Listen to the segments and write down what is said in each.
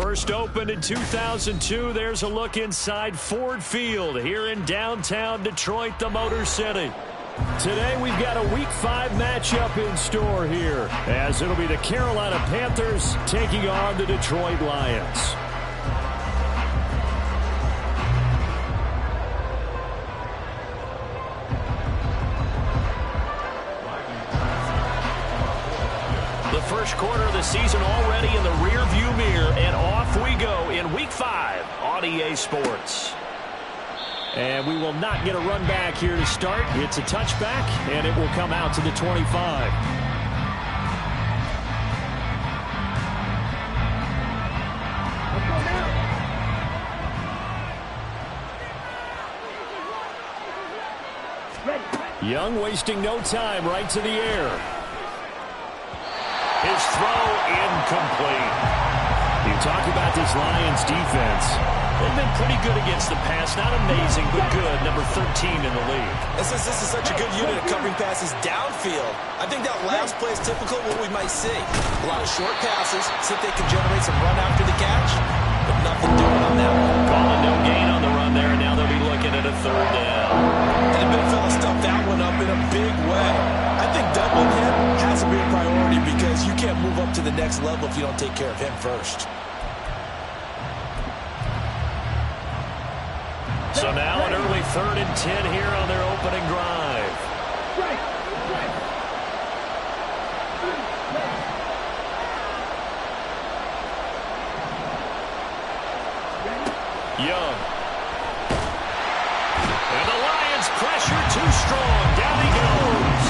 First opened in 2002. There's a look inside Ford Field here in downtown Detroit, the Motor City. Today we've got a Week 5 matchup in store here, as it'll be the Carolina Panthers taking on the Detroit Lions. The first quarter of the season already in the rearview mirror, and off we go in Week 5 on EA Sports. And we will not get a run back here to start. It's a touchback, and it will come out to the 25. Young wasting no time, right to the air. His throw incomplete. You talk about this Lions defense. They've been pretty good against the pass. Not amazing, but good. Number 13 in the league. And since this is such a good unit of covering passes downfield, I think that last play is typical of what we might see. A lot of short passes, so that they can generate some run after the catch, but nothing doing on that one. Calling no gain on the run there, and now they'll be looking at a third down. And the big fella stuffed that one up in a big way. I think doubling him has to be a priority because you can't move up to the next level if you don't take care of him first. So now an early 3rd and 10 here on their opening drive. Young. And the Lions pressure too strong. Down he goes.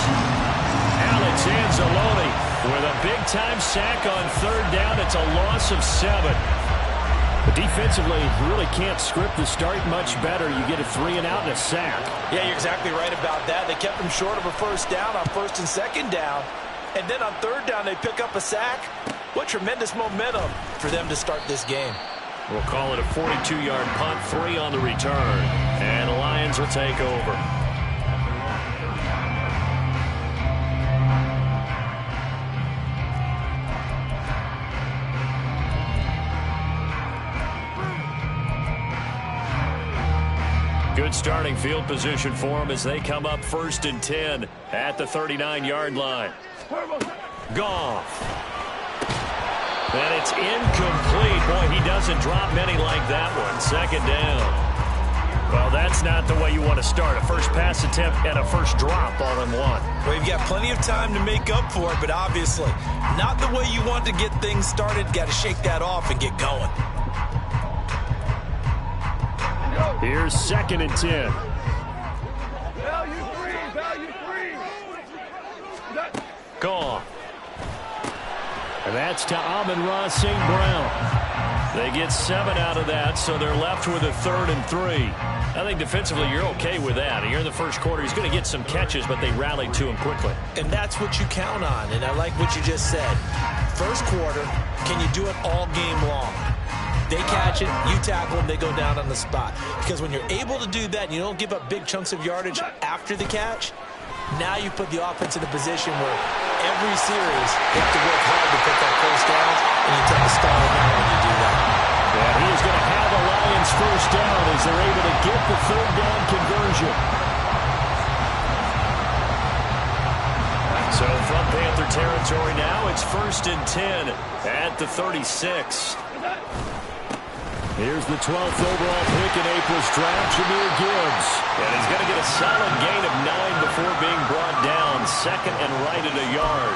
Alex Anzalone with a big-time sack on 3rd down. It's a loss of 7. But defensively, you really can't script the start much better. You get a 3 and out and a sack. Yeah, you're exactly right about that. They kept him short of a first down on 1st and 2nd down. And then on 3rd down, they pick up a sack. What tremendous momentum for them to start this game. We'll call it a 42-yard punt, 3 on the return. And the Lions will take over. Good starting field position for them as they come up 1st and 10 at the 39-yard line. Goff. And it's incomplete. Boy, he doesn't drop many like that one. 2nd down. Well, that's not the way you want to start. A first pass attempt and a first drop all in one. Well, you've got plenty of time to make up for it, but obviously not the way you want to get things started. Got to shake that off and get going. Here's 2nd and 10. Value free. Goff. And that's to Amon-Ra St. Brown. They get 7 out of that, so they're left with a 3rd and 3. I think defensively you're okay with that. Here in the first quarter, he's going to get some catches, but they rallied to him quickly. And that's what you count on, and I like what you just said. First quarter, can you do it all game long? They catch it, you tackle them, they go down on the spot. Because when you're able to do that and you don't give up big chunks of yardage after the catch, now you put the offense in a position where every series they have to work hard to put that first down, and you tend to stall them out when you do that. And he is going to have the Lions first down as they're able to get the 3rd down conversion. So from Panther territory now, it's 1st and 10 at the 36. Here's the 12th overall pick in April's draft, Jahmyr Gibbs. And he's going to get a solid gain of 9 before being brought down. 2nd and right at a yard.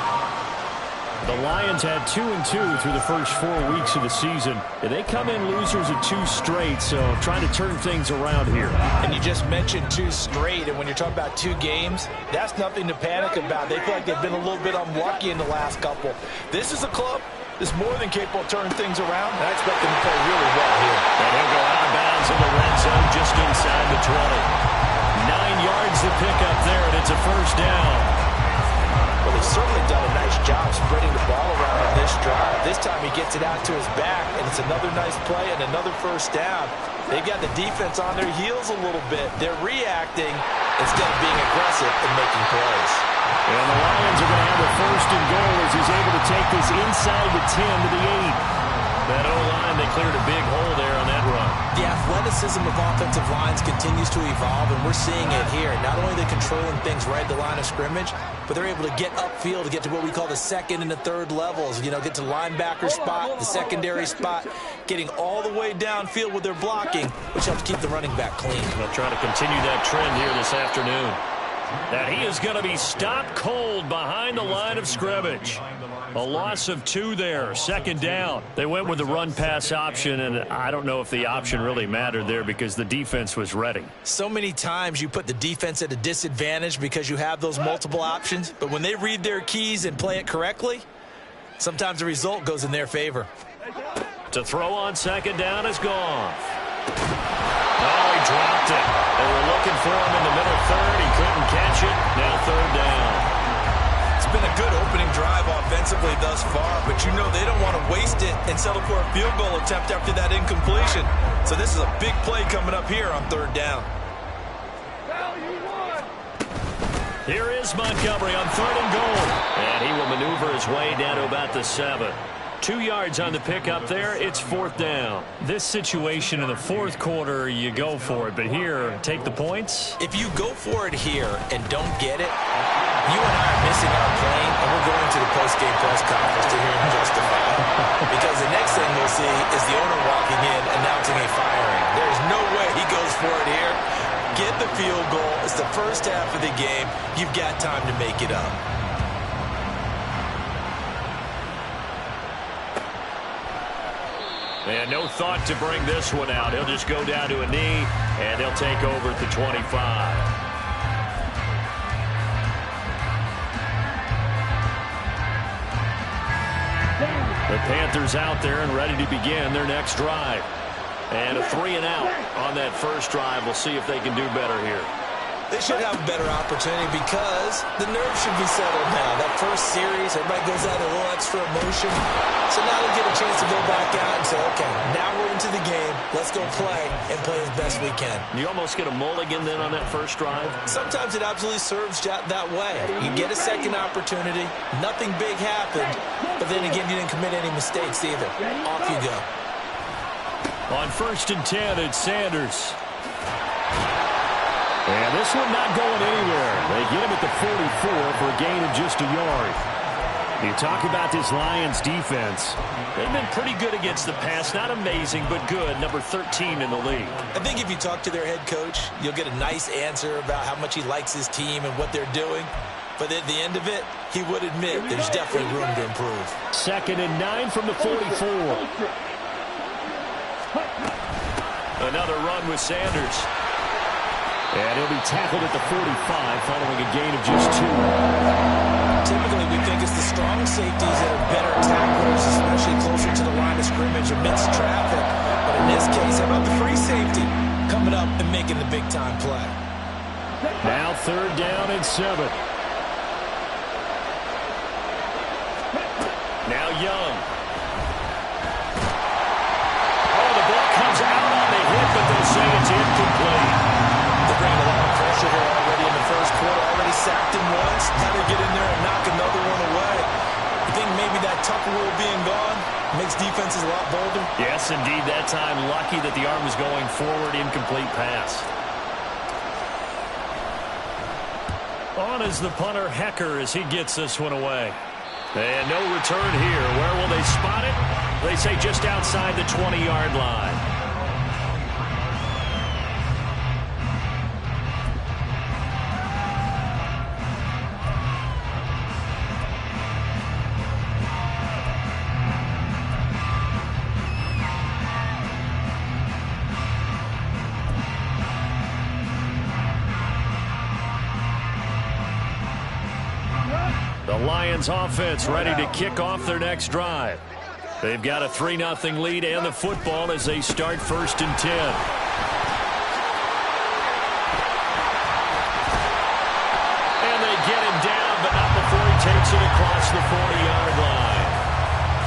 The Lions had 2-2 through the first 4 weeks of the season. And they come in losers of 2 straight, so trying to turn things around here. And you just mentioned 2 straight, and when you're talking about 2 games, that's nothing to panic about. They feel like they've been a little bit unlucky in the last couple. This is a club that's more than capable of turning things around, and I expect them to play really well here. And he'll go out of bounds in the red zone just inside the 20. 9 yards to pick up there, and it's a first down. Well, they've certainly done a nice job spreading the ball around on this drive. This time he gets it out to his back, and it's another nice play and another first down. They've got the defense on their heels a little bit. They're reacting instead of being aggressive and making plays. And the Lions are going to have a 1st and goal as he's able to take this inside the 10 to the 8. That O-line, they cleared a big hole there on that run. The athleticism of offensive lines continues to evolve, and we're seeing it here. Not only are they controlling things right at the line of scrimmage, but they're able to get upfield to get to what we call the second and the third levels. You know, get to linebacker spot, the secondary spot, getting all the way downfield with their blocking, which helps keep the running back clean. They'll try to continue that trend here this afternoon. That he is going to be stopped cold behind the line of scrimmage. A loss of 2 there, second down. They went with the run-pass option, and I don't know if the option really mattered there because the defense was ready. So many times you put the defense at a disadvantage because you have those multiple options, but when they read their keys and play it correctly, sometimes the result goes in their favor. To throw on second down is gone. Oh, he dropped it. They were looking for him in the middle third. He couldn't catch it. Now third down. It's been a good opening drive offensively thus far, but you know they don't want to waste it and settle for a field goal attempt after that incompletion. So this is a big play coming up here on third down. Here is Montgomery on third and goal. And he will maneuver his way down to about the 7. 2 yards on the pickup there. It's fourth down. This situation in the fourth quarter, you go for it. But here, take the points. If you go for it here and don't get it, you and I are missing our plane, and we're going to the post-game press conference to hear him justify it. Because the next thing we'll see is the owner walking in announcing a firing. There's no way he goes for it here. Get the field goal. It's the first half of the game. You've got time to make it up. And no thought to bring this one out. He'll just go down to a knee, and he'll take over at the 25. The Panthers out there and ready to begin their next drive. And a 3 and out on that first drive. We'll see if they can do better here. They should have a better opportunity because the nerves should be settled now. That first series, everybody goes out a little extra emotion. So now they get a chance to go back out and say, okay, now we're into the game. Let's go play and play as best we can. You almost get a mulligan then on that first drive? Sometimes it absolutely serves that way. You get a second opportunity. Nothing big happened. But then again, you didn't commit any mistakes either. Off you go. On first and 10, it's Sanders. And this one not going anywhere. They get him at the 44 for a gain of just a yard. You talk about this Lions defense. They've been pretty good against the pass. Not amazing, but good. Number 13 in the league. I think if you talk to their head coach, you'll get a nice answer about how much he likes his team and what they're doing. But at the end of it, he would admit there's definitely room to improve. Second and 9 from the 44. Another run with Sanders. And he'll be tackled at the 45 following a gain of just 2. Typically, we think it's the strong safeties that are better tacklers, especially closer to the line of scrimmage amidst traffic. But in this case, how about the free safety coming up and making the big-time play? Now third down and 7. Now Young. Oh, the ball comes out on the hit, but they'll say it's incomplete. They're bringing a lot of pressure here already in the first quarter. Already sacked him once. How to get in there and knock another one away. You think maybe that Tucker rule being gone makes defenses a lot bolder? Yes, indeed. That time, lucky that the arm was going forward. Incomplete pass. On is the punter, Hecker, as he gets this one away. And no return here. Where will they spot it? They say just outside the 20-yard line. The Lions offense ready to kick off their next drive. They've got a 3-0 lead and the football as they start first and 10. And they get him down, but not before he takes it across the 40-yard line.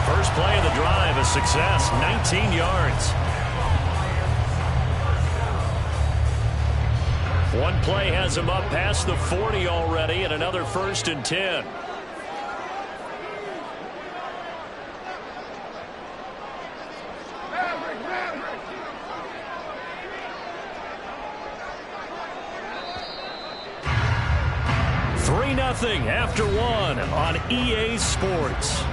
First play of the drive, a success, 19 yards. One play has him up past the 40 already, and another first and 10. 3-0 after one on EA Sports.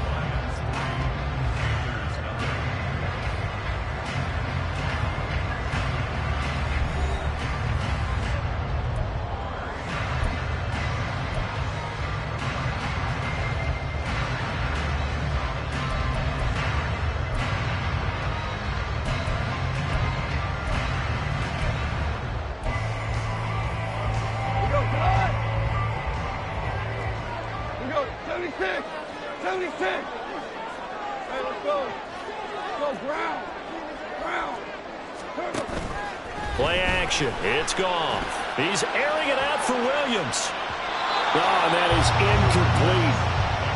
Play action. It's gone. He's airing it out for Williams. Oh, and that is incomplete.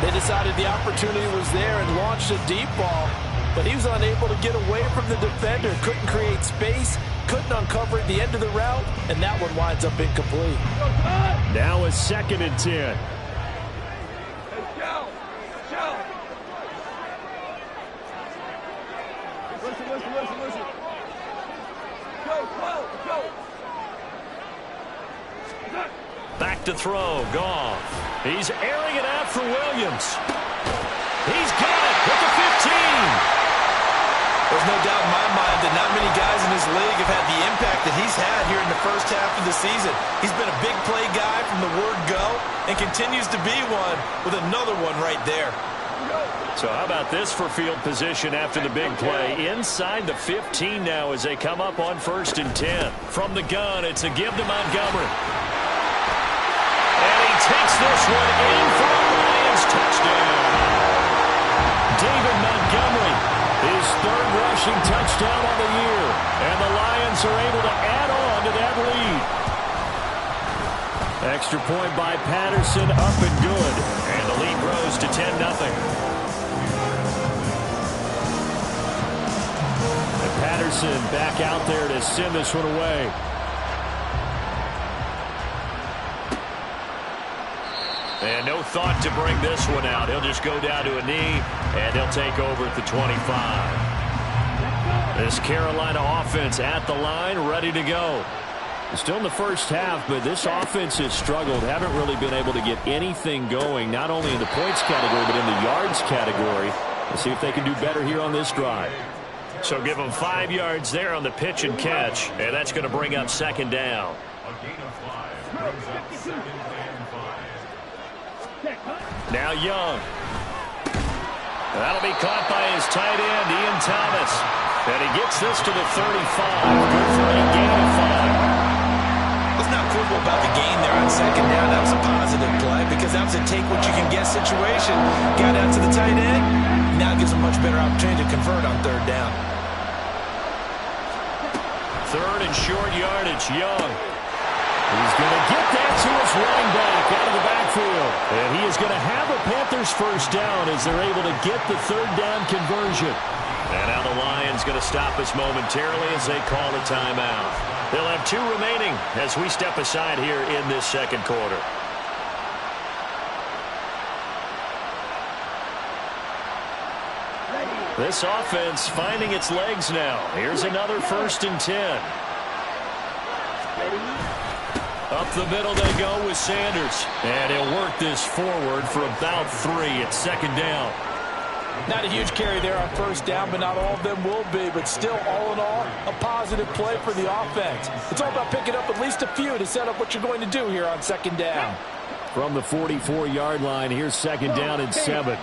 They decided the opportunity was there and launched a deep ball, but he was unable to get away from the defender. Couldn't create space, couldn't uncover at the end of the route, and that one winds up incomplete. Now a 2nd and 10. Listen. Go. Back to throw. Goff. He's airing it out for Williams. He's got it at the 15. There's no doubt in my mind that not many guys in this league have had the impact that he's had here in the first half of the season. He's been a big play guy from the word go and continues to be one with another one right there. So how about this for field position after the big play? Inside the 15 now as they come up on 1st and 10. From the gun, it's a give to Montgomery. And he takes this one in for a Lions touchdown. David Montgomery, his 3rd rushing touchdown on the year. And the Lions are able to add on to that lead. Extra point by Patterson, up and good. And the lead grows to 10-0. Patterson back out there to send this one away. And no thought to bring this one out. He'll just go down to a knee, and he'll take over at the 25. This Carolina offense at the line, ready to go. Still in the first half, but this offense has struggled. Haven't really been able to get anything going, not only in the points category, but in the yards category. Let's see if they can do better here on this drive. So give them 5 yards there on the pitch and catch, and that's going to bring up 2nd down. Now Young. That'll be caught by his tight end, Ian Thomas. And he gets this to the 35. Good for a gain of 5. Let's not quibble about the gain there on 2nd down. That was a positive play because that was a take-what-you-can-get situation. Got out to the tight end. Now it gives him a much better opportunity to convert on 3rd down. 3rd and short yardage, Young. He's going to get that to his running back out of the backfield. And he is going to have a Panthers 1st down as they're able to get the 3rd down conversion. And now the Lions going to stop us momentarily as they call a timeout. They'll have 2 remaining as we step aside here in this 2nd quarter. This offense finding its legs now. Here's another 1st and 10. Up the middle they go with Sanders. And he'll work this forward for about 3 at 2nd down. Not a huge carry there on 1st down, but not all of them will be. But still, all in all, a positive play for the offense. It's all about picking up at least a few to set up what you're going to do here on 2nd down. From the 44-yard line, here's 2nd down and 7.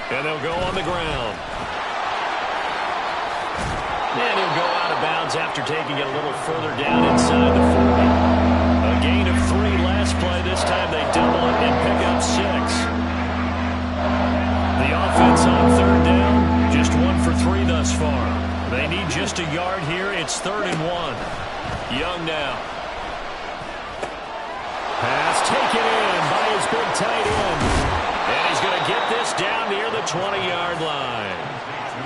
And they'll go on the ground. And he'll go out of bounds after taking it a little further down inside the 40. A gain of 3 last play. This time they double it and pick up 6. The offense on 3rd down, just 1 for 3 thus far. They need just a yard here. It's 3rd and 1. Young now. Pass taken in by his big tight end. And he's going to get this down near the 20-yard line.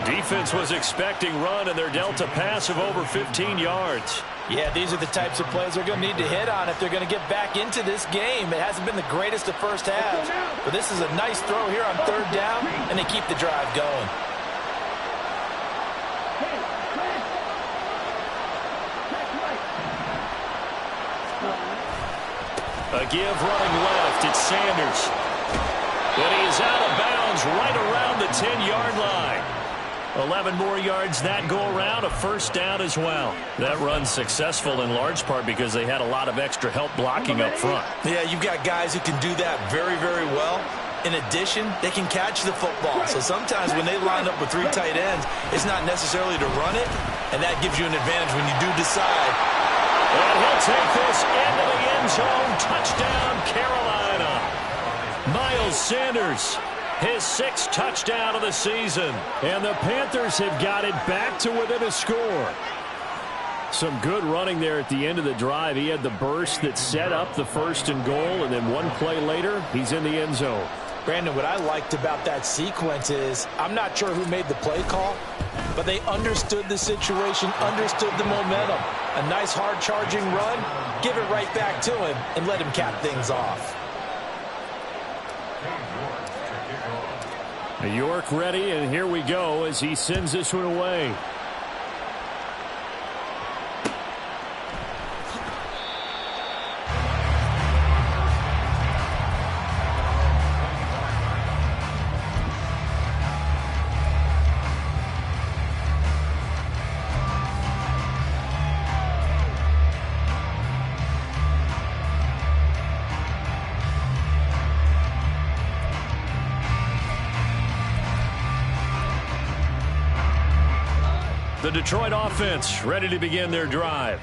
Defense was expecting run, and they're dealt a pass of over 15 yards. Yeah, these are the types of plays they're going to need to hit on if they're going to get back into this game. It hasn't been the greatest of first halves, but this is a nice throw here on 3rd down, and they keep the drive going. A give running left. It's Sanders. And he is out of bounds right around the 10-yard line. 11 more yards that go around, a first down as well. That run successful in large part because they had a lot of extra help blocking up front. Yeah, you've got guys who can do that very, very well. In addition, they can catch the football. So sometimes when they line up with 3 tight ends, it's not necessarily to run it, and that gives you an advantage when you do decide. And he'll take this into the end zone. Touchdown, Carolina. Miles Sanders, his 6th touchdown of the season. And the Panthers have got it back to within a score. Some good running there at the end of the drive. He had the burst that set up the 1st and goal, and then one play later, he's in the end zone. Brandon, what I liked about that sequence is I'm not sure who made the play call, but they understood the situation, understood the momentum. A nice hard-charging run, give it right back to him, and let him cap things off. York ready, and here we go as he sends this one away. The Detroit offense ready to begin their drive.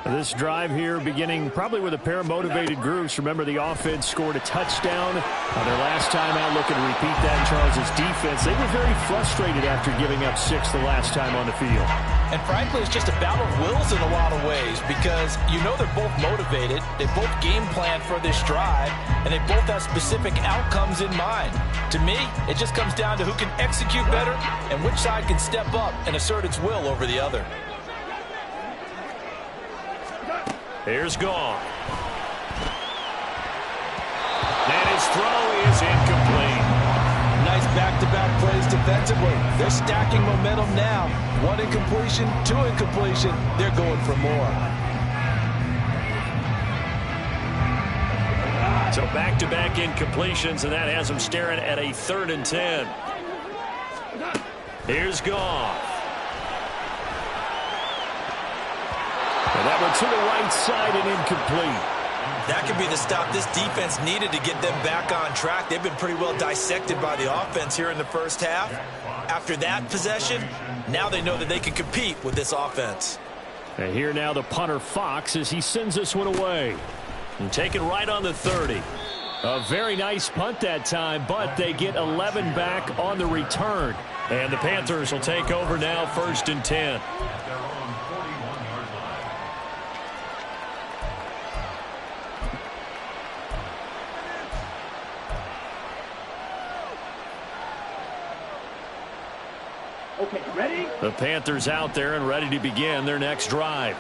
This drive here beginning probably with a pair of motivated groups. Remember, the offense scored a touchdown on their last time out. Looking to repeat that in Charles' defense. They were very frustrated after giving up 6 the last time on the field. And frankly, it's just a battle of wills in a lot of ways because you know they're both motivated. They both game plan for this drive, and they both have specific outcomes in mind. To me, it just comes down to who can execute better and which side can step up and assert its will over the other. Here's Gong. And his throw is incomplete. Nice back-to-back plays defensively. They're stacking momentum now. 1 incompletion, 2 incompletion. They're going for more. So back-to-back incompletions, and that has them staring at a 3rd and 10. Here's Gong. And that one to the right side and incomplete. That could be the stop this defense needed to get them back on track. They've been pretty well dissected by the offense here in the first half. After that possession, now they know that they can compete with this offense. And here now the punter Fox as he sends this one away. And taken right on the 30. A very nice punt that time, but they get 11 back on the return. And the Panthers will take over now, 1st and 10. Okay, ready? The Panthers out there and ready to begin their next drive.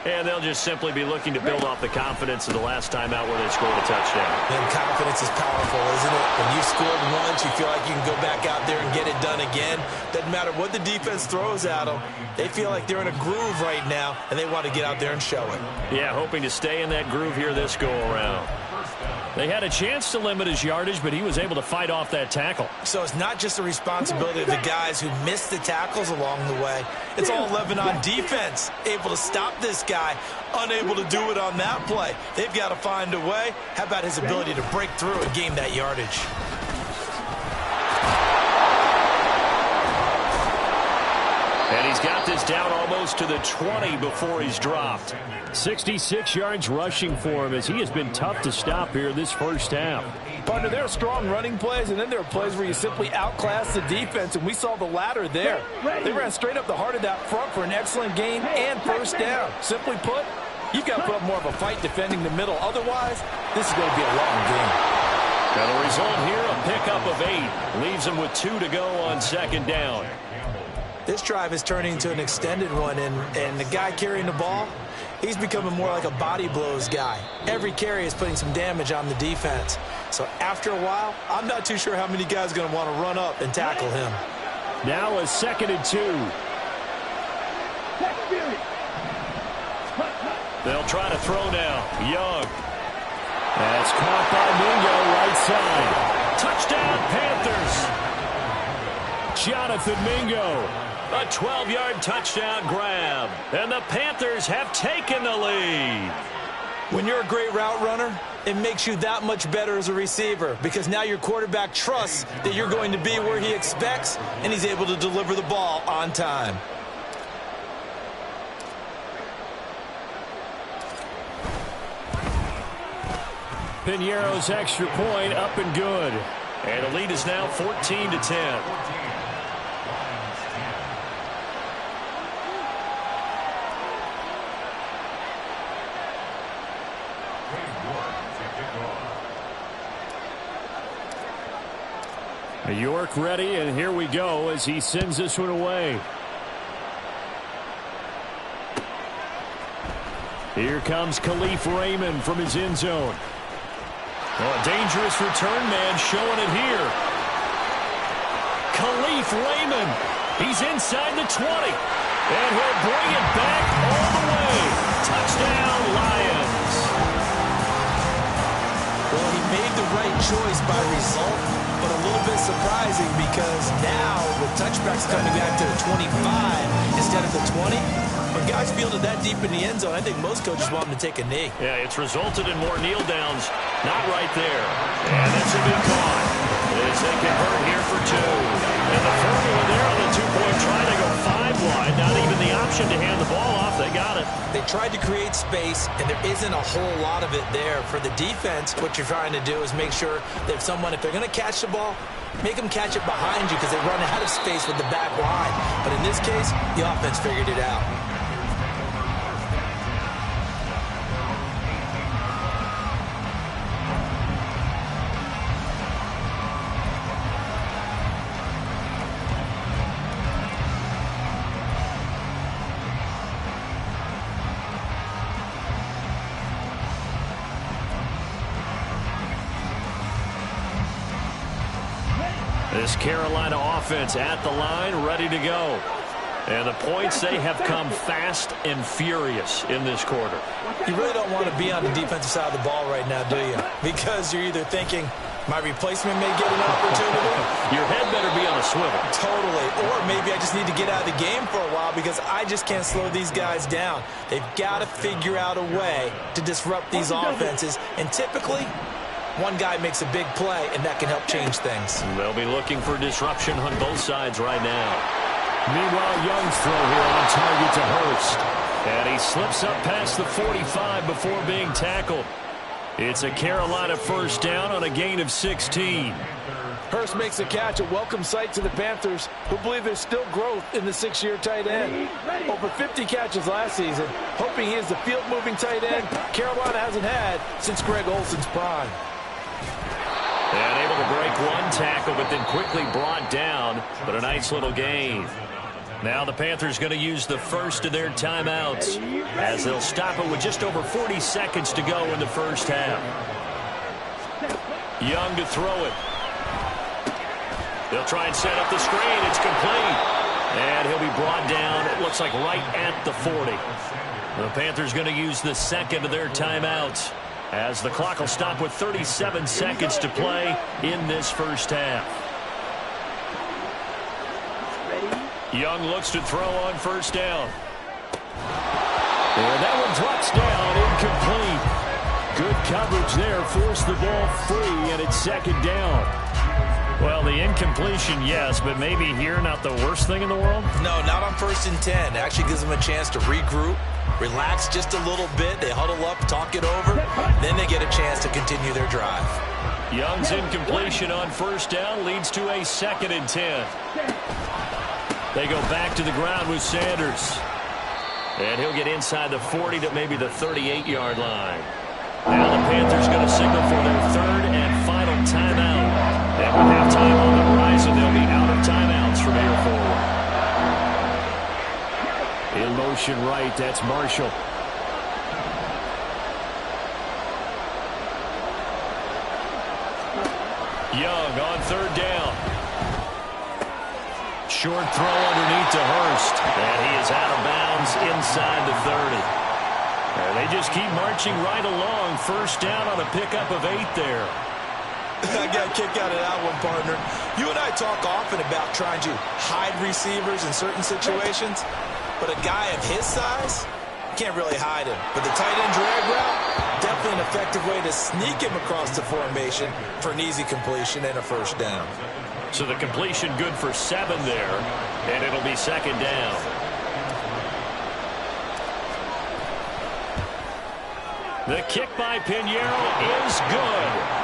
And they'll just simply be looking to build off the confidence of the last time out where they scored a touchdown. And confidence is powerful, isn't it? When you've scored once, you feel like you can go back out there and get it done again. Doesn't matter what the defense throws at them. They feel like they're in a groove right now, and they want to get out there and show it. Yeah, hoping to stay in that groove here this go-around. They had a chance to limit his yardage, but he was able to fight off that tackle. So it's not just the responsibility of the guys who missed the tackles along the way. It's all 11 on defense, able to stop this guy, unable to do it on that play. They've got to find a way. How about his ability to break through and gain that yardage? And he's got this down almost to the 20 before he's dropped. 66 yards rushing for him as he has been tough to stop here this first half. Partner, there are strong running plays, and then there are plays where you simply outclass the defense, and we saw the latter there. They ran straight up the heart of that front for an excellent gain and first down. Simply put, you've got to put up more of a fight defending the middle. Otherwise, this is going to be a long game. Now the result here, a pickup of 8. Leaves him with 2 to go on 2nd down. This drive is turning into an extended one, and the guy carrying the ball, he's becoming more like a body blows guy. Every carry is putting some damage on the defense. So after a while, I'm not too sure how many guys are going to want to run up and tackle him. Now a 2nd and 2. They'll try to throw now. Young. That's caught by Mingo, right side. Touchdown, Panthers. Jonathan Mingo. A 12-yard touchdown grab. And the Panthers have taken the lead. When you're a great route runner, it makes you that much better as a receiver because now your quarterback trusts that you're going to be where he expects, and he's able to deliver the ball on time. Piñeiro's extra point up and good. And the lead is now 14-10. York ready, and here we go as he sends this one away. Here comes Khalif Raymond from his end zone. Oh, a dangerous return man showing it here. Khalif Raymond. He's inside the 20. And he'll bring it back all the way. Touchdown, Lions. Well, he made the right choice by result, but a little bit surprising because now with touchbacks coming back to the 25 instead of the 20, when guys field it that deep in the end zone, I think most coaches want them to take a knee. Yeah, it's resulted in more kneel downs. Not right there. And that's a big caught. As they convert here for two. And the formula there on the two-point try to go 5 wide. Not even the option to hand the ball off. They got it. They tried to create space, and there isn't a whole lot of it there. For the defense, what you're trying to do is make sure that someone, if they're going to catch the ball, make them catch it behind you because they run out of space with the back line. But in this case, the offense figured it out. This Carolina offense at the line, ready to go. And the points, they have come fast and furious in this quarter. You really don't want to be on the defensive side of the ball right now, do you? Because you're either thinking, my replacement may get an opportunity. Your head better be on a swivel. Totally. Or maybe I just need to get out of the game for a while because I just can't slow these guys down. They've got to figure out a way to disrupt these offenses. And typically, one guy makes a big play, and that can help change things. They'll be looking for disruption on both sides right now. Meanwhile, Young's throw here on target to Hurst. And he slips up past the 45 before being tackled. It's a Carolina first down on a gain of 16. Hurst makes a catch, a welcome sight to the Panthers, who believe there's still growth in the 6-year tight end. Over 50 catches last season, hoping he is the field-moving tight end Carolina hasn't had since Greg Olson's prime. And able to break one tackle, but then quickly brought down. But a nice little gain. Now the Panthers going to use the first of their timeouts as they'll stop it with just over 40 seconds to go in the first half. Young to throw it. They'll try and set up the screen. It's complete. And he'll be brought down, it looks like right at the 40. The Panthers going to use the second of their timeouts as the clock will stop with 37 seconds to play in this first half. Young looks to throw on first down. And that one drops down, incomplete. Good coverage there, forced the ball free, and it's second down. Well, the incompletion, yes, but maybe here not the worst thing in the world? No, not on 1st and 10. It actually gives them a chance to regroup, relax just a little bit. They huddle up, talk it over. Then they get a chance to continue their drive. Young's incompletion on first down leads to a 2nd and 10. They go back to the ground with Sanders. And he'll get inside the 40 to maybe the 38-yard line. Now the Panthers going to signal for their 3rd and final timeout. And with halftime on the horizon, they'll be out of timeouts from here forward. In motion right, that's Marshall. Young on 3rd down. Short throw underneath to Hurst. And he is out of bounds inside the 30. And they just keep marching right along. First down on a pickup of 8 there. I got a kick out of that one, partner. You and I talk often about trying to hide receivers in certain situations, but a guy of his size, can't really hide him. But the tight end drag route, definitely an effective way to sneak him across the formation for an easy completion and a first down. So the completion good for 7 there, and it'll be second down. The kick by Pinheiro is good.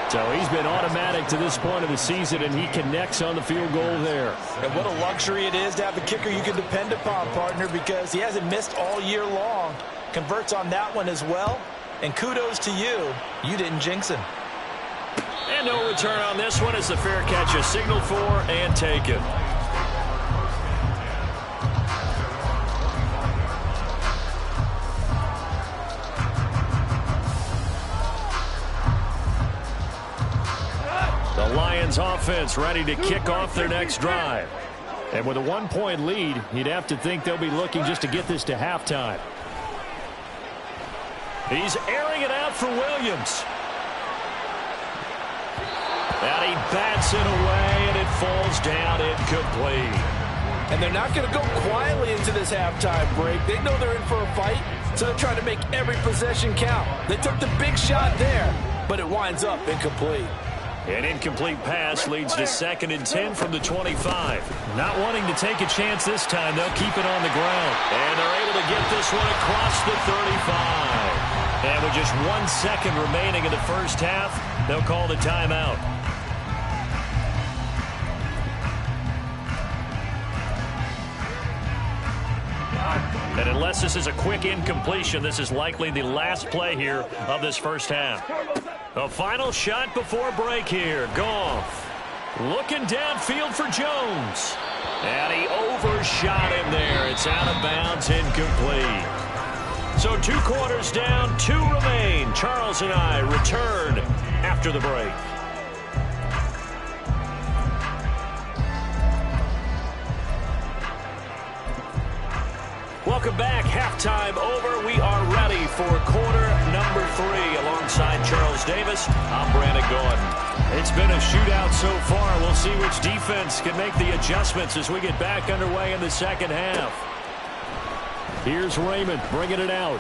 So he's been automatic to this point of the season, and he connects on the field goal there. And what a luxury it is to have a kicker you can depend upon, partner, because he hasn't missed all year long. Converts on that one as well. And kudos to you. You didn't jinx him. And no return on this one as the fair catch is signaled for and taken. The Lions offense ready to kick off their next drive. And with a 1-point lead, you'd have to think they'll be looking just to get this to halftime. He's airing it out for Williams. And he bats it away, and it falls down incomplete. And they're not going to go quietly into this halftime break. They know they're in for a fight, so they're trying to make every possession count. They took the big shot there, but it winds up incomplete. An incomplete pass leads to 2nd and 10 from the 25. Not wanting to take a chance this time, they'll keep it on the ground. And they're able to get this one across the 35. And with just 1 second remaining in the first half, they'll call the timeout. And unless this is a quick incompletion, this is likely the last play here of this first half. A final shot before break here. Goff looking downfield for Jones. And he overshot him there. It's out of bounds, incomplete. So 2 quarters down, 2 remain. Charles and I return after the break. Welcome back. Halftime over. We are ready for quarter number 3. Alongside Charles Davis, I'm Brandon Gordon. It's been a shootout so far. We'll see which defense can make the adjustments as we get back underway in the second half. Here's Raymond bringing it out.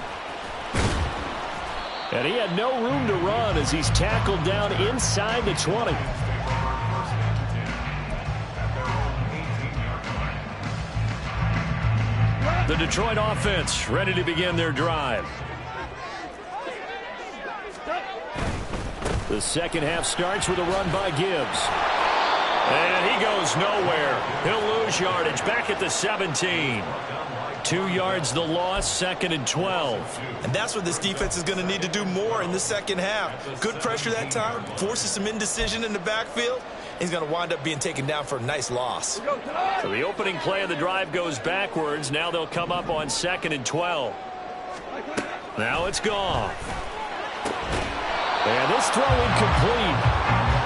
And he had no room to run as he's tackled down inside the 20. The Detroit offense ready to begin their drive. The second half starts with a run by Gibbs. And he goes nowhere. He'll lose yardage back at the 17. 2 yards the loss, 2nd and 12. And that's what this defense is going to need to do more in the second half. Good pressure that time, forces some indecision in the backfield. He's going to wind up being taken down for a nice loss. So the opening play of the drive goes backwards. Now they'll come up on 2nd and 12. Now it's gone. And this throw incomplete.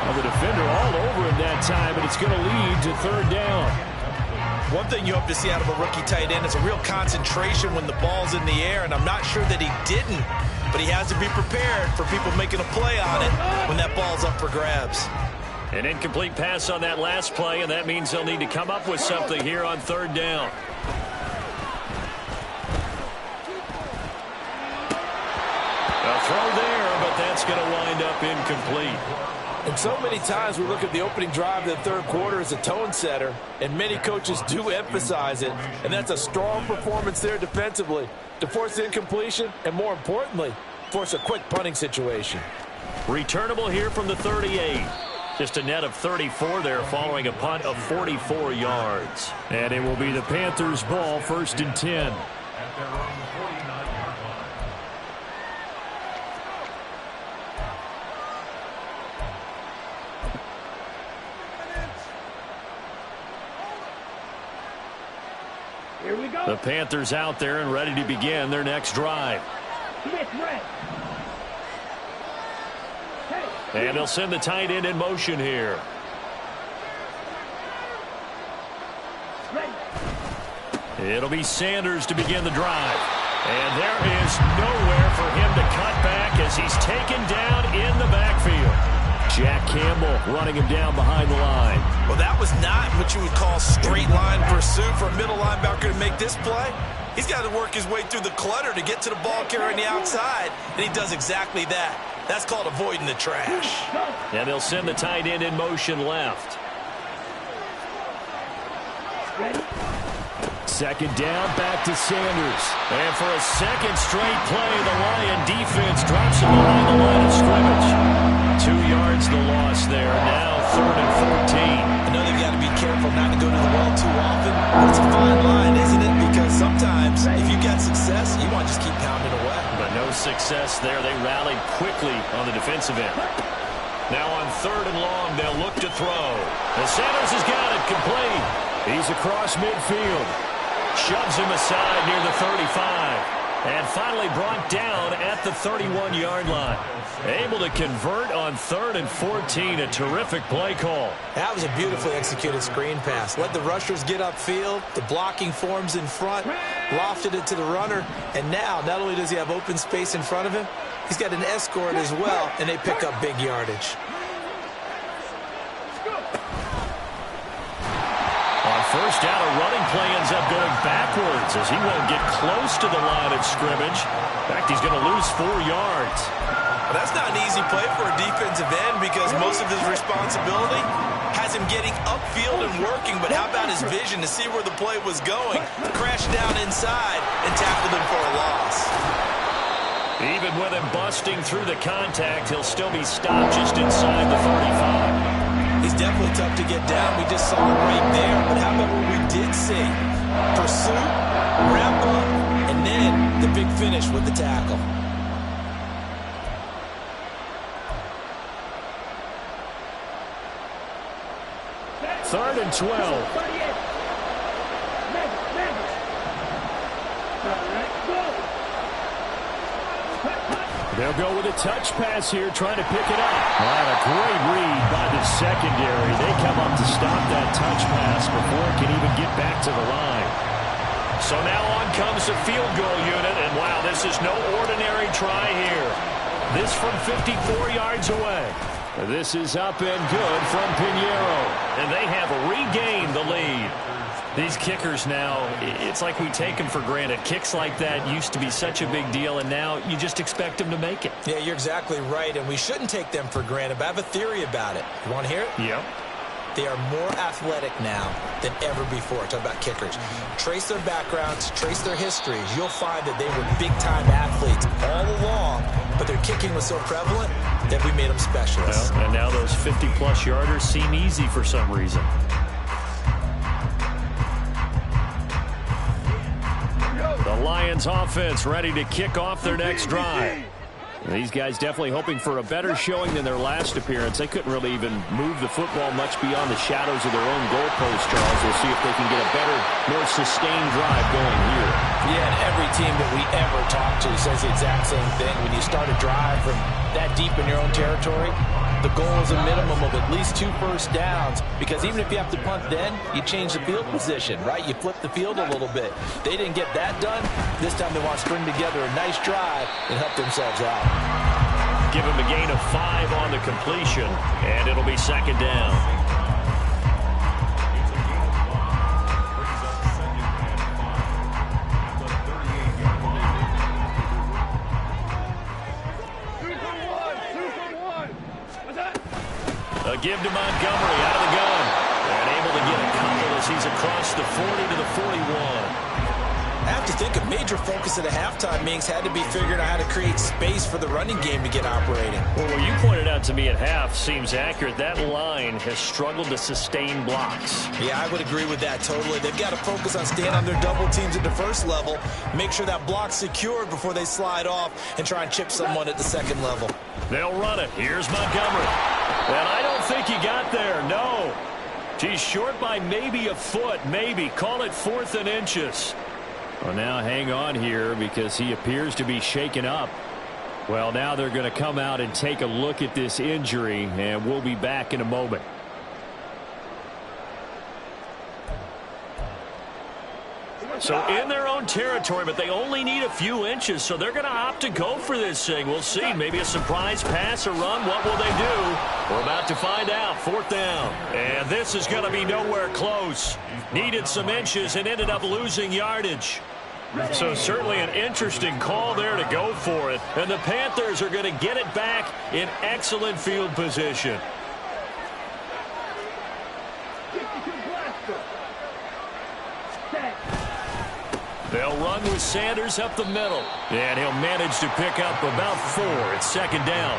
Well, the defender all over him that time, but it's going to lead to 3rd down. One thing you hope to see out of a rookie tight end is a real concentration when the ball's in the air, and I'm not sure that he didn't, but he has to be prepared for people making a play on it when that ball's up for grabs. An incomplete pass on that last play, and that means they'll need to come up with something here on 3rd down. A throw there, but that's going to wind up incomplete. And so many times we look at the opening drive of the third quarter as a tone setter, and many coaches do emphasize it, and that's a strong performance there defensively to force the incompletion and, more importantly, force a quick punting situation. Returnable here from the 38. Just a net of 34 there following a punt of 44 yards. And it will be the Panthers' ball, 1st and 10. Here we go. The Panthers out there and ready to begin their next drive. And they'll send the tight end in motion here. It'll be Sanders to begin the drive. And there is nowhere for him to cut back as he's taken down in the backfield. Jack Campbell running him down behind the line. Well, that was not what you would call straight line pursuit for a middle linebacker to make this play. He's got to work his way through the clutter to get to the ball carrier on the outside, and he does exactly that. That's called avoiding the trash. And they'll send the tight end in motion left. Second down, back to Sanders. And for a second straight play, the Lion defense drops him behind the line of scrimmage. 2 yards the loss there. Now 3rd and 14. I know they've got to be careful not to go to the well too often, but it's a fine line, isn't it? Because sometimes if you got success, you want to just keep pounding away. But no success there. They rallied quickly on the defensive end. Now on 3rd and long, they'll look to throw. And Sanders has got it complete. He's across midfield. Shoves him aside near the 35. And finally brought down at the 31-yard line. Able to convert on 3rd and 14. A terrific play call. That was a beautifully executed screen pass. Let the rushers get upfield. The blocking forms in front. Lofted it to the runner. And now, not only does he have open space in front of him, he's got an escort as well, and they pick up big yardage. On first down, a running play ends up going backwards as he won't get close to the line of scrimmage. In fact, he's going to lose 4 yards. Well, that's not an easy play for a defensive end because most of his responsibility has him getting upfield and working, but how about his vision to see where the play was going? Crashed down inside and tackled him for a loss. Even with him busting through the contact, he'll still be stopped just inside the 35. He's definitely tough to get down. We just saw it right there. But how about what we did see? Pursuit, wrap up, and then the big finish with the tackle. Third and 12. They'll go with a touch pass here, trying to pick it up. And a great read by the secondary. They come up to stop that touch pass before it can even get back to the line. So now on comes the field goal unit, and wow, this is no ordinary try here. This from 54 yards away. This is up and good from Pinheiro, and they have regained the lead. These kickers now, it's like we take them for granted. Kicks like that used to be such a big deal, and now you just expect them to make it. Yeah, you're exactly right, and we shouldn't take them for granted, but I have a theory about it. You want to hear it? Yep. They are more athletic now than ever before. Talk about kickers. Trace their backgrounds, trace their histories. You'll find that they were big-time athletes all along, but their kicking was so prevalent that we made them specialists. Well, and now those 50-plus yarders seem easy for some reason. The Lions offense ready to kick off their next drive. These guys definitely hoping for a better showing than their last appearance. They couldn't really even move the football much beyond the shadows of their own goalpost, Charles. We'll see if they can get a better, more sustained drive going here. Yeah, and every team that we ever talk to says the exact same thing. When you start a drive from that deep in your own territory, the goal is a minimum of at least 2 first downs, because even if you have to punt then, you change the field position, right? You flip the field a little bit. They didn't get that done. This time they want to string together a nice drive and help themselves out. Give him a gain of 5 on the completion, and it'll be second down. A give to Montgomery out of the gun. And able to get a couple as he's across the 40 to the 41. I have to think a major focus of the halftime meetings had to be figuring out how to create space for the running game to get operating. Well, what you pointed out to me at half seems accurate. That line has struggled to sustain blocks. Yeah, I would agree with that totally. They've got to focus on staying on their double teams at the first level, make sure that block's secured before they slide off and try and chip someone at the second level. They'll run it. Here's Montgomery. And I don't think he got there, no. He's short by maybe a foot, maybe. Call it 4th and inches. Well, now hang on here because he appears to be shaken up. Well, now they're going to come out and take a look at this injury, and we'll be back in a moment. So in their own territory, but they only need a few inches, so they're going to opt to go for this thing. We'll see. Maybe a surprise pass or run. What will they do? We're about to find out. 4th down. And this is going to be nowhere close. Needed some inches and ended up losing yardage. So certainly an interesting call there to go for it. And the Panthers are going to get it back in excellent field position. They'll run with Sanders up the middle. And he'll manage to pick up about 4. It's 2nd down.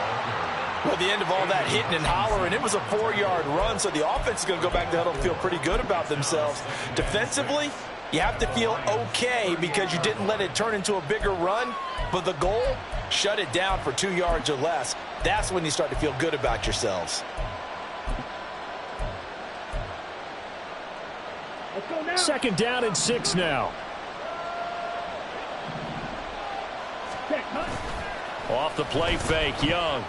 Well, the end of all that hitting and hollering, it was a 4-yard run, so the offense is going to go back to huddle and feel pretty good about themselves. Defensively, you have to feel okay because you didn't let it turn into a bigger run, but the goal, shut it down for 2 yards or less. That's when you start to feel good about yourselves. Let's go now. 2nd down and 6 now. Off the play fake, Young.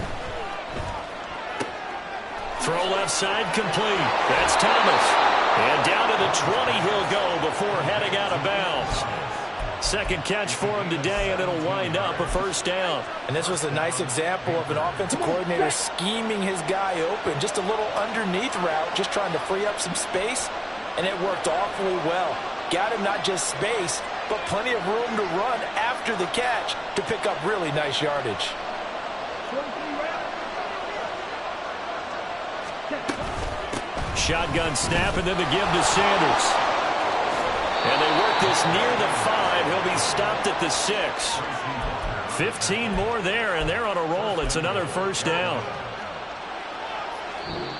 Throw left side complete. That's Thomas. And down to the 20 he'll go before heading out of bounds. 2nd catch for him today, and it'll wind up a 1st down. And this was a nice example of an offensive coordinator scheming his guy open. Just a little underneath route, just trying to free up some space, and it worked awfully well. Got him not just space, but plenty of room to run after the catch to pick up really nice yardage. Shotgun snap, and then the give to Sanders. And they work this near the 5. He'll be stopped at the 6. 15 more there, and they're on a roll. It's another 1st down.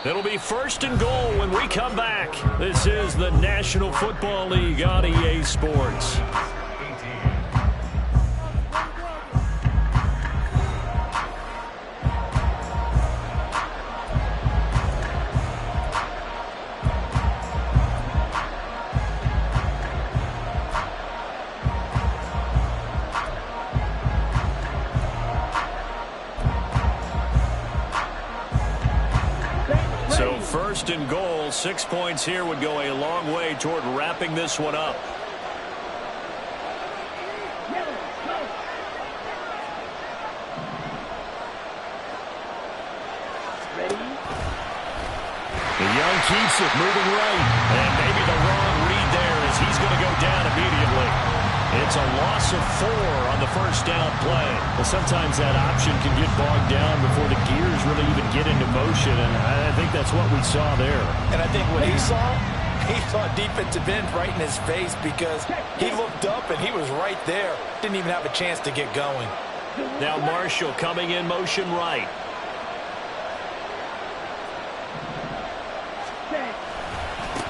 It'll be 1st and goal when we come back. This is the National Football League on EA Sports. So 1st and goal, 6 points here would go a long way toward wrapping this one up. The Young keeps it, moving right. And maybe the wrong read there as he's going to go down immediately. It's a loss of 4 on the 1st down play. Well, sometimes that option can get bogged down before the gears really even get into motion, and I think that's what we saw there. And I think what he saw defensive end right in his face because he looked up and he was right there. Didn't even have a chance to get going. Now Marshall coming in motion right.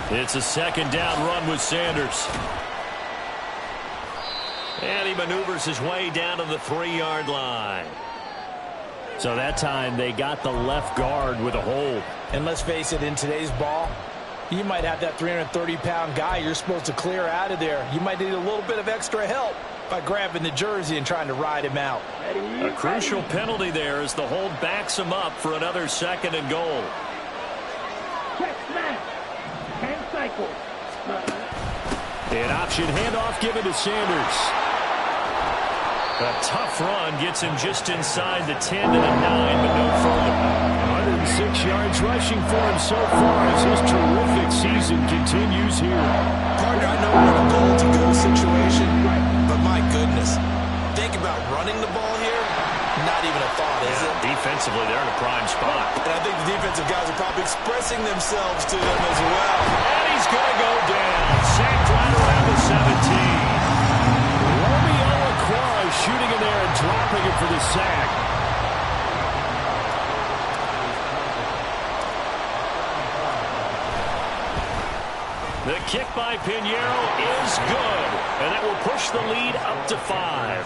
It's a 2nd down run with Sanders. And he maneuvers his way down to the 3-yard line. So that time they got the left guard with a hold. And let's face it, in today's ball, you might have that 330-pound guy you're supposed to clear out of there. You might need a little bit of extra help by grabbing the jersey and trying to ride him out. A crucial penalty there as the hold backs him up for another 2nd and goal. Check smash. 10 cycles. An option handoff given to Sanders. A tough run gets him just inside the 10 to the 9, but no further. 106 yards rushing for him so far as his terrific season continues here. Partner, I know we're in a goal-to-go situation, but my goodness, think about running the ball here. Not even a thought, is it? Defensively, they're in a prime spot. And I think the defensive guys are probably expressing themselves to them as well. And he's going to go down. Sacked right around the 17. Romeo Aquara shooting in there and dropping it for the sack. The kick by Pinheiro is good, and that will push the lead up to 5.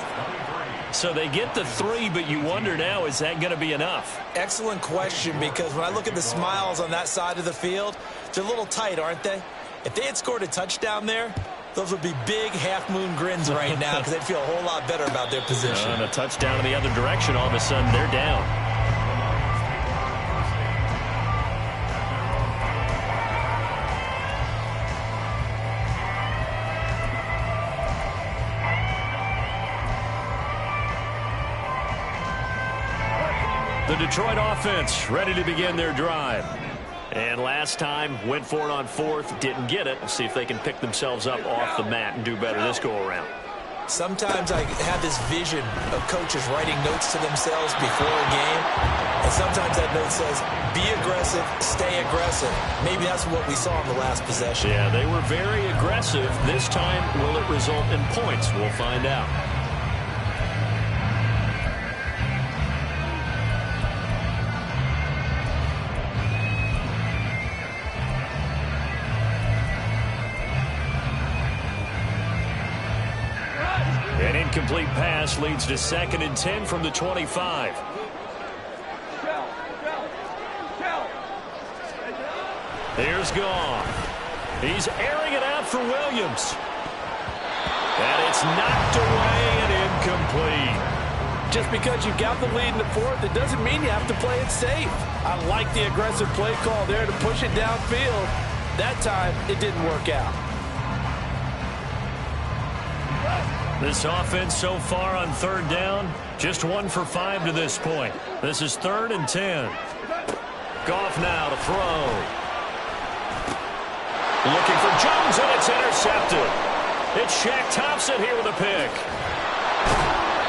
So they get the 3, but you wonder now, is that going to be enough? Excellent question, because when I look at the smiles on that side of the field, they're a little tight, aren't they? If they had scored a touchdown there, those would be big half-moon grins right now because they'd feel a whole lot better about their position. And a touchdown in the other direction, all of a sudden they're down. The Detroit offense ready to begin their drive. And last time, went for it on fourth, didn't get it. We'll see if they can pick themselves up off the mat and do better this go-around. Sometimes I have this vision of coaches writing notes to themselves before a game, and sometimes that note says, be aggressive, stay aggressive. Maybe that's what we saw in the last possession. Yeah, they were very aggressive. This time, will it result in points? We'll find out. An incomplete pass leads to 2nd and 10 from the 25. Here's Goff. He's airing it out for Williams. And it's knocked away and incomplete. Just because you got the lead in the fourth, it doesn't mean you have to play it safe. I like the aggressive play call there to push it downfield. That time, it didn't work out. This offense so far on 3rd down, just 1 for 5 to this point. This is 3rd and 10. Goff now to throw. Looking for Jones, and it's intercepted. It's Shaq Thompson here with a pick.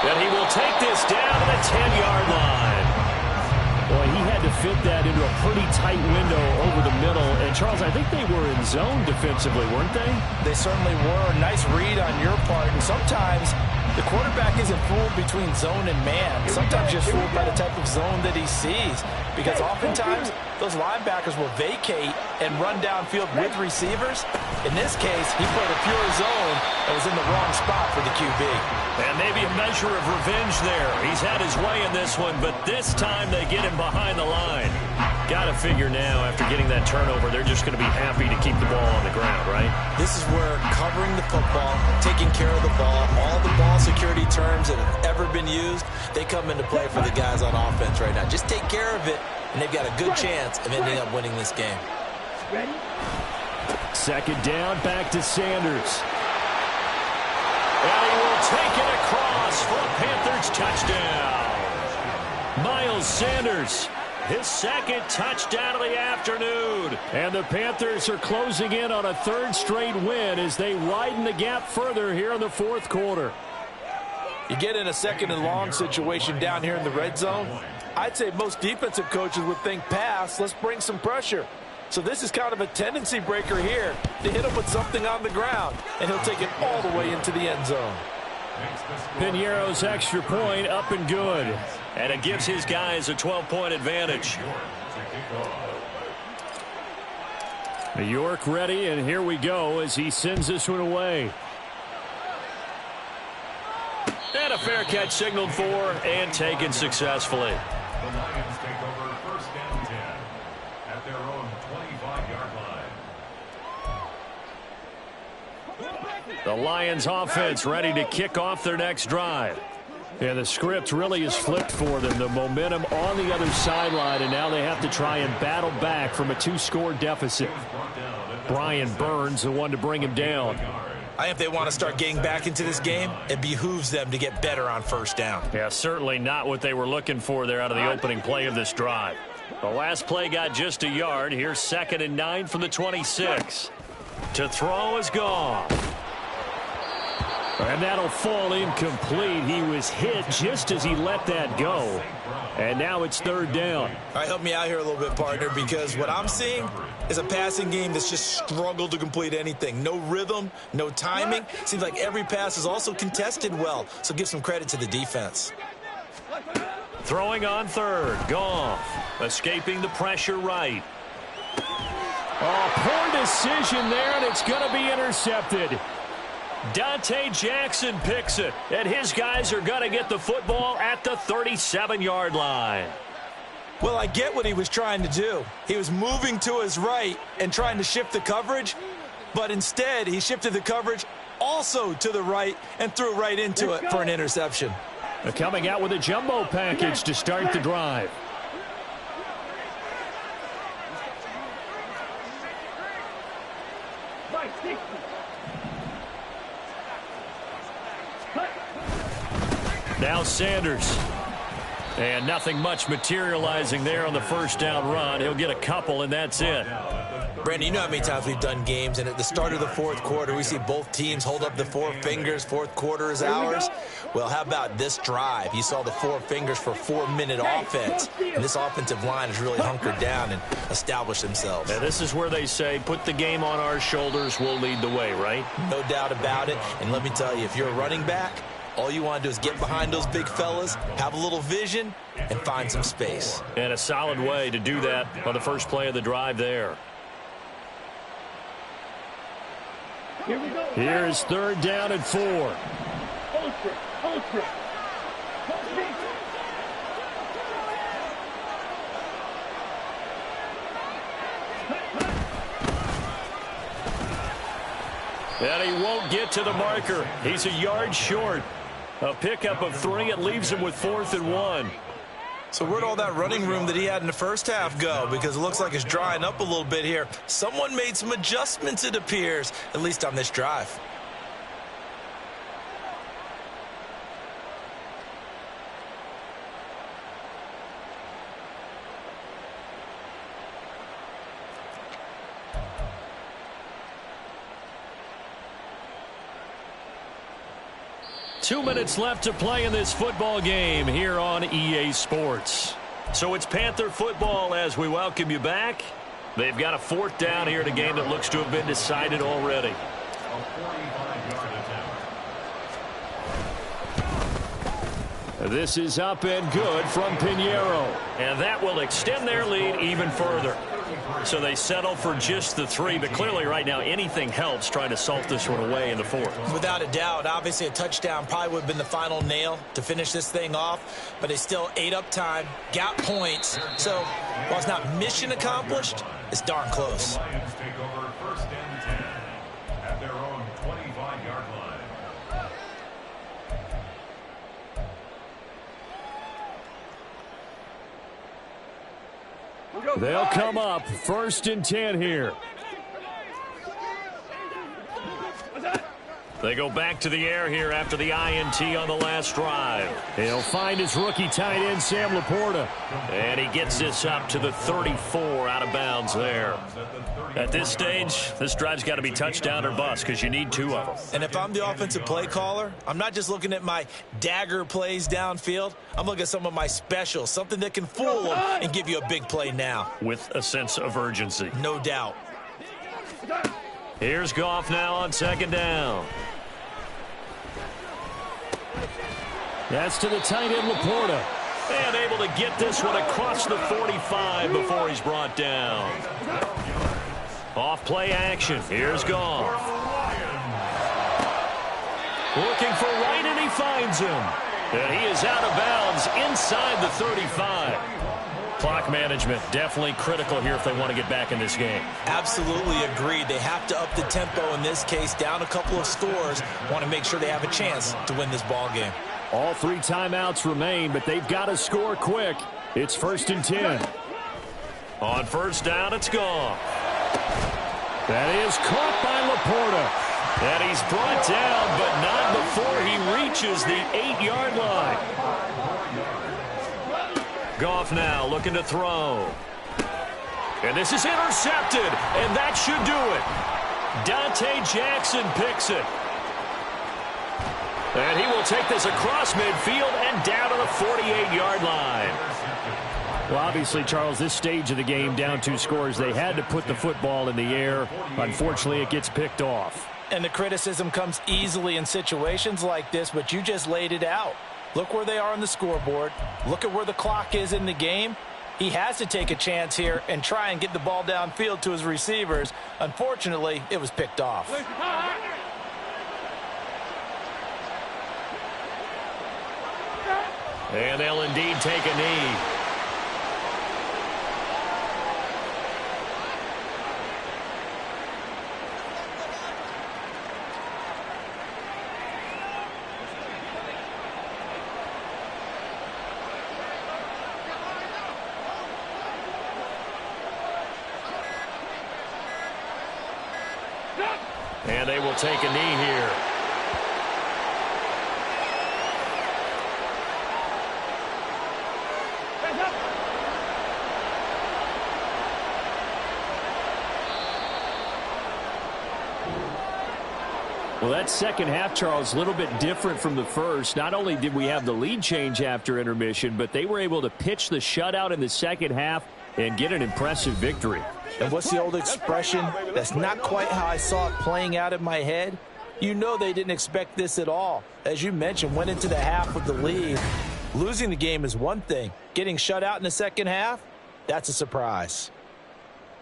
And he will take this down to the 10-yard line. Boy, he had to fit that into a pretty tight window over the middle. And, Charles, I think they were in zone defensively, weren't they? They certainly were. Nice read on your part. And sometimes the quarterback isn't fooled between zone and man. Sometimes just fooled by the type of zone that he sees. Because oftentimes, those linebackers will vacate and run downfield with receivers. In this case, he played a pure zone and was in the wrong spot for the QB. And maybe a measure of revenge there. He's had his way in this one, but this time they get him behind the line. Got to figure now, after getting that turnover, they're just going to be happy to keep the ball on the ground, right? This is where covering the football, taking care of the ball, all the ball security terms that have ever been used, they come into play for the guys on offense right now. Just take care of it, and they've got a good chance of ending up winning this game. Ready? 2nd down, back to Sanders. And he will take it across for a Panthers touchdown. Miles Sanders, his 2nd touchdown of the afternoon. And the Panthers are closing in on a 3rd straight win as they widen the gap further here in the 4th quarter. You get in a 2nd and long situation down here in the red zone, I'd say most defensive coaches would think pass, let's bring some pressure. So this is kind of a tendency breaker here to hit him with something on the ground, and he'll take it all the way into the end zone. Piñeiro's extra point up and good. And it gives his guys a 12-point advantage. New York ready, and here we go as he sends this one away. And a fair catch signaled for and taken successfully. The Lions take over 1st and 10 at their own 25-yard line. The Lions offense ready to kick off their next drive. Yeah, the script really is flipped for them. The momentum on the other sideline, and now they have to try and battle back from a 2-score deficit. Brian Burns, the one to bring him down. I think if they want to start getting back into this game, it behooves them to get better on 1st down. Yeah, certainly not what they were looking for there out of the opening play of this drive. The last play got just a yard. Here's 2nd and 9 from the 26. To throw is Goff. And that'll fall incomplete. He was hit just as he let that go. And now it's 3rd down. All right, help me out here a little bit, partner, because what I'm seeing is a passing game that's just struggled to complete anything. No rhythm, no timing. Seems like every pass is also contested well, so give some credit to the defense. Throwing on 3rd, Goff. Escaping the pressure right. Oh, poor decision there, and it's going to be intercepted. Dante Jackson picks it, and his guys are going to get the football at the 37-yard line. Well, I get what he was trying to do. He was moving to his right and trying to shift the coverage, but instead he shifted the coverage also to the right and threw right into it for an interception. They're coming out with a jumbo package to start the drive. Now Sanders. And nothing much materializing there on the first down run. He'll get a couple, and that's it. Brandon, you know how many times we've done games, and at the start of the fourth quarter, we see both teams hold up the four fingers. Fourth quarter is ours. Well, how about this drive? You saw the four fingers for 4-minute offense, and this offensive line has really hunkered down and established themselves. And this is where they say, put the game on our shoulders, we'll lead the way, right? No doubt about it. And let me tell you, if you're a running back, all you want to do is get behind those big fellas, have a little vision, and find some space. And a solid way to do that on the first play of the drive there. Here we go. Here is 3rd down and 4. Ultra. And he won't get to the marker. He's a yard short. A pickup of 3. It leaves him with 4th and 1. So where'd all that running room that he had in the first half go? Because it looks like it's drying up a little bit here. Someone made some adjustments, it appears, at least on this drive. Two minutes left to play in this football game here on EA Sports. So it's Panther football as we welcome you back. They've got a 4th down here in a game that looks to have been decided already. This is up and good from Pinheiro. And that will extend their lead even further. So they settle for just the 3, but clearly right now anything helps trying to salt this one away in the 4th. Without a doubt, obviously a touchdown probably would have been the final nail to finish this thing off, but they still ate up time, got points. So while it's not mission accomplished, it's darn close. Lions take over 1st and 10 at their own 25-yard line. They'll come up 1st and 10 here. They go back to the air here after the INT on the last drive. He'll find his rookie tight end, Sam Laporta. And he gets this up to the 34 out of bounds there. At this stage, this drive's got to be touchdown or bust because you need 2 of them. And if I'm the offensive play caller, I'm not just looking at my dagger plays downfield. I'm looking at some of my specials, something that can fool them and give you a big play now. With a sense of urgency. No doubt. Here's Goff now on 2nd down. That's to the tight end, Laporta. And able to get this one across the 45 before he's brought down. Off play action. Here's Goff. Looking for Wright, and he finds him. And he is out of bounds inside the 35. Clock management definitely critical here if they want to get back in this game. Absolutely agreed. They have to up the tempo in this case, down a couple of scores. Want to make sure they have a chance to win this ball game. All 3 timeouts remain, but they've got to score quick. It's 1st and 10. On 1st down, it's gone. That is caught by Laporta. And he's brought down, but not before he reaches the 8-yard line. Goff now looking to throw. And this is intercepted, and that should do it. Dante Jackson picks it. And he will take this across midfield and down to the 48-yard line. Well, obviously, Charles, this stage of the game, down 2 scores, they had to put the football in the air. Unfortunately, it gets picked off. And the criticism comes easily in situations like this, but you just laid it out. Look where they are on the scoreboard. Look at where the clock is in the game. He has to take a chance here and try and get the ball downfield to his receivers. Unfortunately, it was picked off. And they'll indeed take a knee. And they will take a knee here. Well, that second half, Charles, a little bit different from the first. Not only did we have the lead change after intermission, but they were able to pitch the shutout in the second half and get an impressive victory. And what's the old expression? That's not quite how I saw it playing out in my head. You know they didn't expect this at all. As you mentioned, went into the half with the lead. Losing the game is one thing. Getting shut out in the second half, that's a surprise.